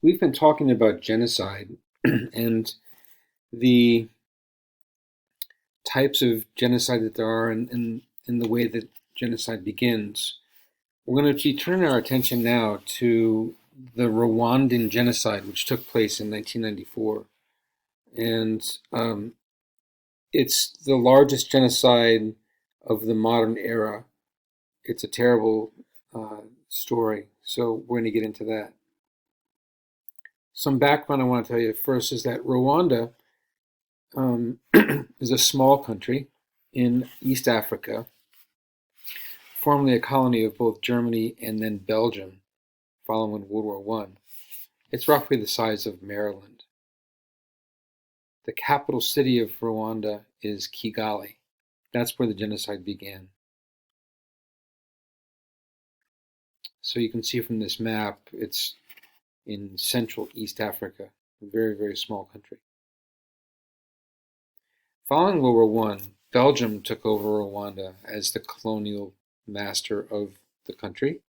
We've been talking about genocide and the types of genocide that there are and the way that genocide begins. We're going to be turning our attention now to the Rwandan genocide, which took place in 1994. And it's the largest genocide of the modern era. It's a terrible story, so we're going to get into that. Some background I want to tell you first is that Rwanda is a small country in East Africa, formerly a colony of both Germany and then Belgium following World War One. It's roughly the size of Maryland. The capital city of Rwanda is Kigali. That's where the genocide began. So you can see from this map, it's in central East Africa, a very, very small country. Following World War One, Belgium took over Rwanda as the colonial master of the country.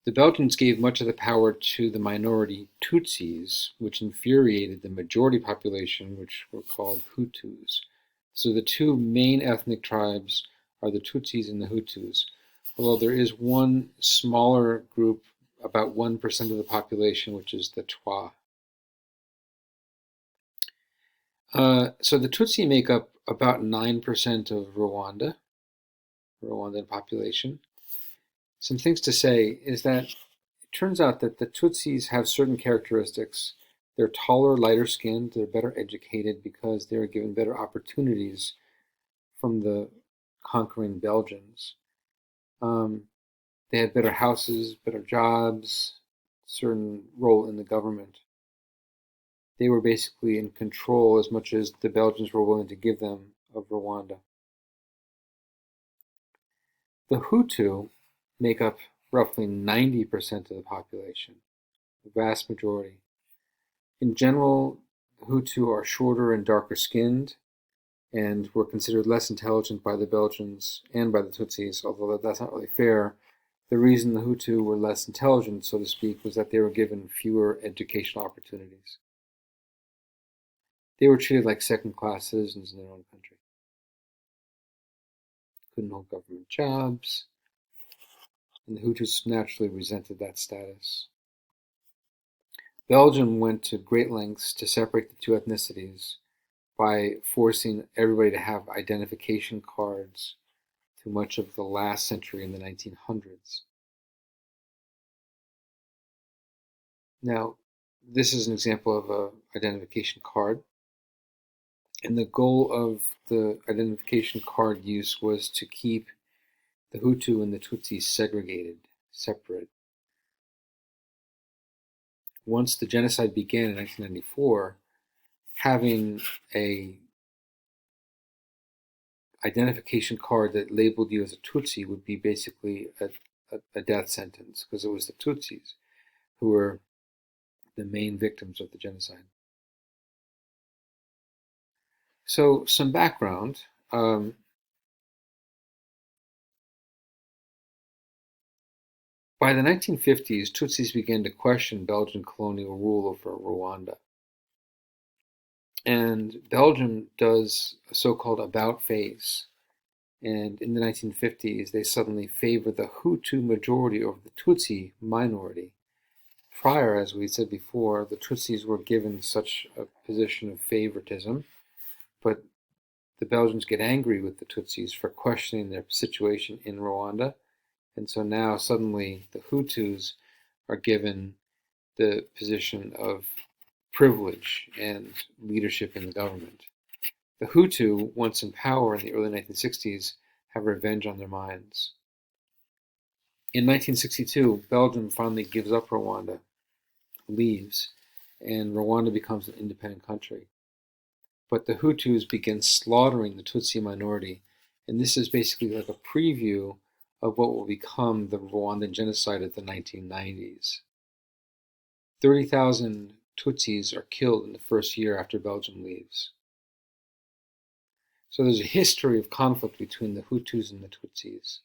The Belgians gave much of the power to the minority Tutsis, which infuriated the majority population, which were called Hutus. So the two main ethnic tribes are the Tutsis and the Hutus, although there is one smaller group, about 1% of the population, which is the Twa. So the Tutsi make up about 9% of Rwandan population. Some things to say is that it turns out that the Tutsis have certain characteristics. They're taller, lighter skinned, they're better educated because they're given better opportunities from the conquering Belgians. They had better houses, better jobs, certain role in the government. They were basically in control as much as the Belgians were willing to give them of Rwanda. The Hutu make up roughly 90% of the population, the vast majority. In general, the Hutu are shorter and darker skinned and were considered less intelligent by the Belgians and by the Tutsis, although that's not really fair. The reason the Hutu were less intelligent, so to speak, was that they were given fewer educational opportunities. They were treated like second-class citizens in their own country. Couldn't hold government jobs, and the Hutus naturally resented that status. Belgium went to great lengths to separate the two ethnicities by forcing everybody to have identification cards through much of the last century in the 1900s. Now, this is an example of an identification card. And the goal of the identification card use was to keep the Hutu and the Tutsi segregated, separate. Once the genocide began in 1994, having a identification card that labeled you as a Tutsi would be basically a death sentence, because it was the Tutsis who were the main victims of the genocide. So some background. By the 1950s, Tutsis began to question Belgian colonial rule over Rwanda. And Belgium does a so-called about-face. And in the 1950s, they suddenly favor the Hutu majority over the Tutsi minority. Prior, as we said before, the Tutsis were given such a position of favoritism, but the Belgians get angry with the Tutsis for questioning their situation in Rwanda. And so now suddenly the Hutus are given the position of privilege and leadership in the government. The Hutu, once in power in the early 1960s, have revenge on their minds. In 1962, Belgium finally gives up Rwanda, leaves, and Rwanda becomes an independent country. But the Hutus begin slaughtering the Tutsi minority, and this is basically like a preview of what will become the Rwandan genocide of the 1990s. 30,000 Tutsis are killed in the first year after Belgium leaves. So there's a history of conflict between the Hutus and the Tutsis.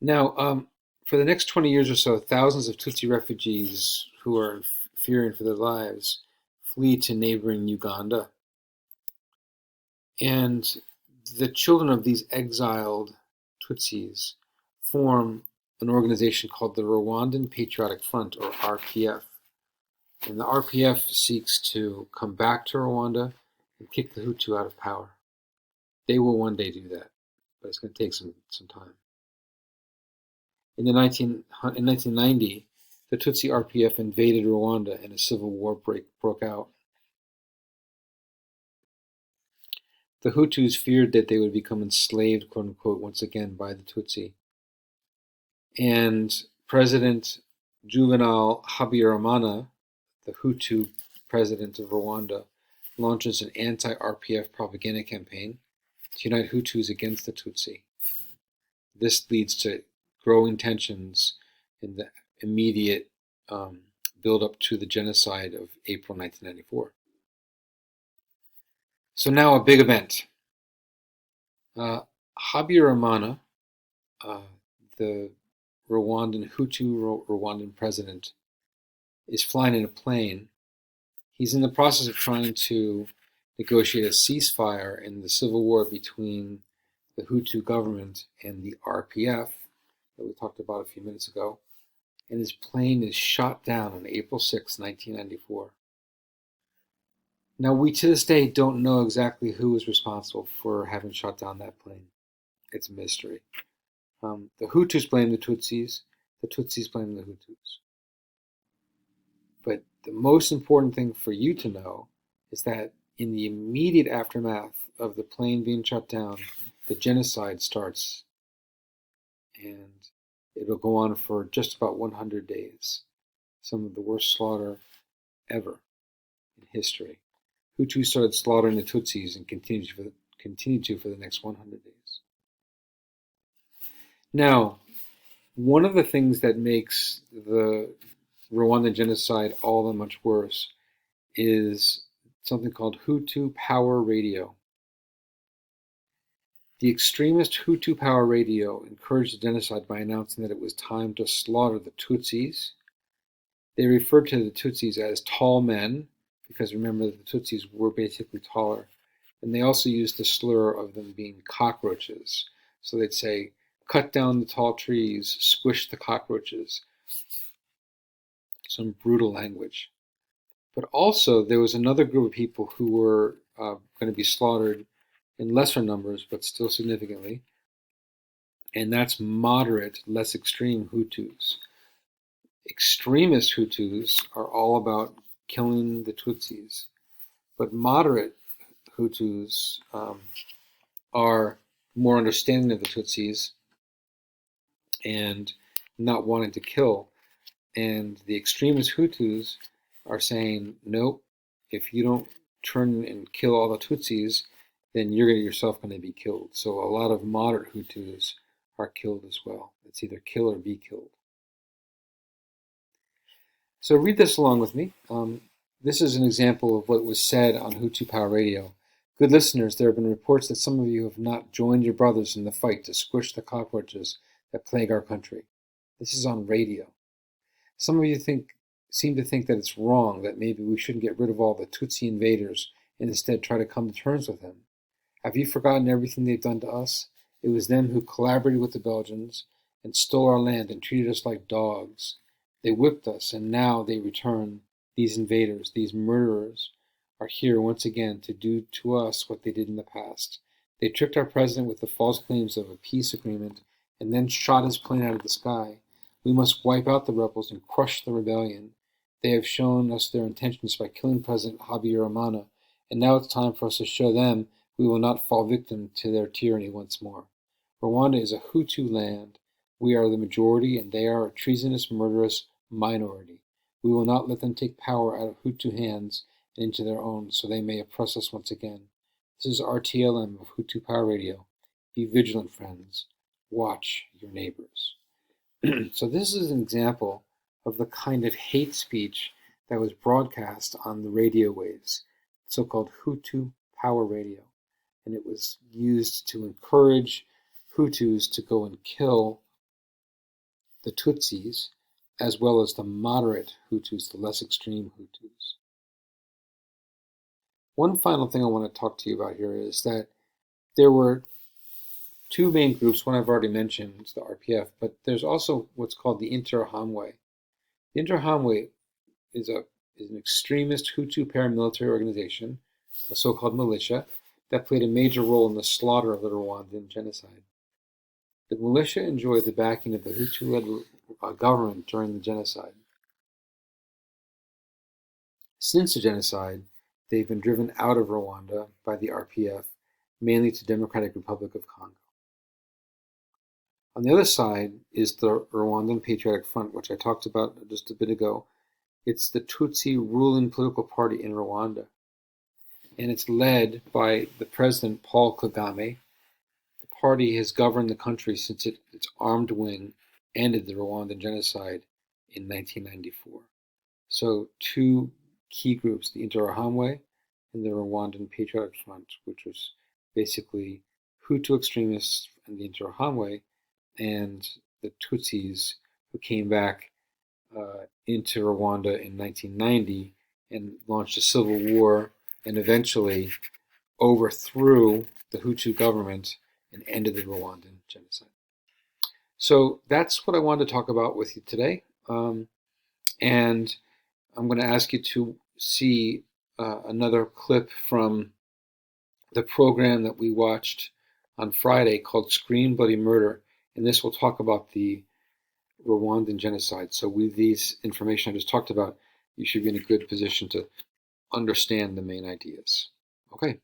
Now, For the next 20 years or so, thousands of Tutsi refugees who are fearing for their lives flee to neighboring Uganda. And the children of these exiled Tutsis form an organization called the Rwandan Patriotic Front, or RPF. And the RPF seeks to come back to Rwanda and kick the Hutu out of power. They will one day do that, but it's going to take some time. In 1990, the Tutsi RPF invaded Rwanda and a civil war broke out. The Hutus feared that they would become enslaved, quote unquote, once again by the Tutsi. And President Juvenal Habyarimana, the Hutu president of Rwanda, launches an anti-RPF propaganda campaign to unite Hutus against the Tutsi. This leads to growing tensions in the immediate build-up to the genocide of April 1994. So now a big event. Habyarimana, the Hutu Rwandan president, is flying in a plane. He's in the process of trying to negotiate a ceasefire in the civil war between the Hutu government and the RPF that we talked about a few minutes ago. And his plane is shot down on April 6, 1994. Now, we to this day don't know exactly who was responsible for having shot down that plane. It's a mystery. The Hutus blame the Tutsis blame the Hutus. But the most important thing for you to know is that in the immediate aftermath of the plane being shot down, the genocide starts. And it'll go on for just about 100 days. Some of the worst slaughter ever in history. Hutus started slaughtering the Tutsis and continued to for the next 100 days. Now, one of the things that makes the Rwandan genocide all that much worse is something called Hutu Power Radio. The extremist Hutu Power Radio encouraged the genocide by announcing that it was time to slaughter the Tutsis. They referred to the Tutsis as tall men, because remember the Tutsis were basically taller. And they also used the slur of them being cockroaches. So they'd say, cut down the tall trees, squish the cockroaches. Some brutal language. But also there was another group of people who were going to be slaughtered in lesser numbers, but still significantly. And that's moderate, less extreme Hutus. Extremist Hutus are all about killing the Tutsis. But moderate Hutus are more understanding of the Tutsis and not wanting to kill. And the extremist Hutus are saying, nope, if you don't turn and kill all the Tutsis, then you're yourself going to be killed. So a lot of moderate Hutus are killed as well. It's either kill or be killed. So read this along with me. This is an example of what was said on Hutu Power Radio. Good listeners, there have been reports that some of you have not joined your brothers in the fight to squish the cockroaches that plague our country. This is on radio. Some of you seem to think that it's wrong, that maybe we shouldn't get rid of all the Tutsi invaders and instead try to come to terms with them. Have you forgotten everything they've done to us? It was them who collaborated with the Belgians and stole our land and treated us like dogs. They whipped us, and now they return. These invaders, these murderers, are here once again to do to us what they did in the past. They tricked our president with the false claims of a peace agreement and then shot his plane out of the sky. We must wipe out the rebels and crush the rebellion. They have shown us their intentions by killing President Habyarimana, and now it's time for us to show them we will not fall victim to their tyranny once more. Rwanda is a Hutu land. We are the majority, and they are a treasonous, murderous minority. We will not let them take power out of Hutu hands and into their own, so they may oppress us once again. This is RTLM of Hutu Power Radio. Be vigilant, friends. Watch your neighbors. So this is an example of the kind of hate speech that was broadcast on the radio waves, so-called Hutu Power Radio. And it was used to encourage Hutus to go and kill the Tutsis, as well as the moderate Hutus, the less extreme Hutus. One final thing I want to talk to you about here is that there were two main groups. One I've already mentioned, it's the RPF, but there's also what's called the Interahamwe. The Interahamwe is an extremist Hutu paramilitary organization, a so-called militia, that played a major role in the slaughter of the Rwandan genocide. The militia enjoyed the backing of the Hutu-led government during the genocide. Since the genocide, they've been driven out of Rwanda by the RPF, mainly to Democratic Republic of Congo. On the other side is the Rwandan Patriotic Front, which I talked about just a bit ago. It's the Tutsi ruling political party in Rwanda, and it's led by the president, Paul Kagame. The party has governed the country since its armed wing ended the Rwandan genocide in 1994. So two key groups, the Interahamwe and the Rwandan Patriotic Front, which was basically Hutu extremists and the Interahamwe, and the Tutsis who came back into Rwanda in 1990 and launched a civil war and eventually overthrew the Hutu government and ended the Rwandan genocide. So that's what I wanted to talk about with you today. And I'm going to ask you to see another clip from the program that we watched on Friday called Scream Bloody Murder. And this will talk about the Rwandan genocide. So with these information I just talked about, you should be in a good position to understand the main ideas. Okay.